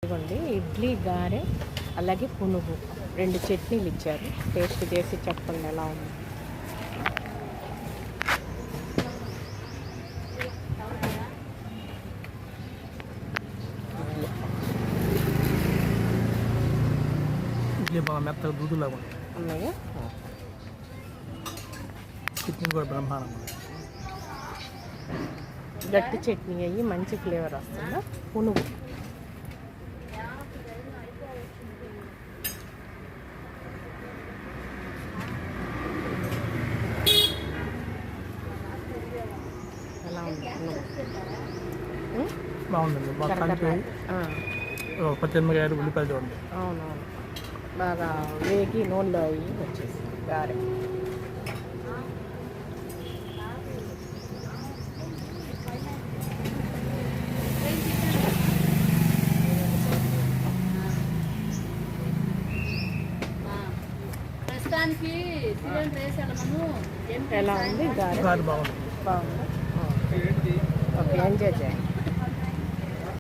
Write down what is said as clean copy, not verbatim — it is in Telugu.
ఇదిగోండి ఇడ్లీ, గారె, అలాగే పునుగు 2 చట్నీలు ఇచ్చారు. టేస్ట్ చేసి చెప్పండి ఎలా ఉంది. ఇడ్లీ బాగా మెత్తగా దూదులాగా ఉంది. ఉన్నాయా? చట్నీ కూడా బ్రహ్మాండంగా ఉంది. గట్టి చట్నీ అయ్యి మంచి ఫ్లేవర్ వస్తుందా. పునుగు ఎలా ఉంది? బాగుందండి. బాగా కలిపి పచ్చిమిరకాయలు, ఉల్లిపాయలు చూడండి. అవునవును, బాగా వేగి నూనెలో అయ్యి వచ్చేసి గారె. ఎలా ఉంది గారె? బాగుంది. బాగుందా? ఓకే, ఎంజాయ్ చేయండి.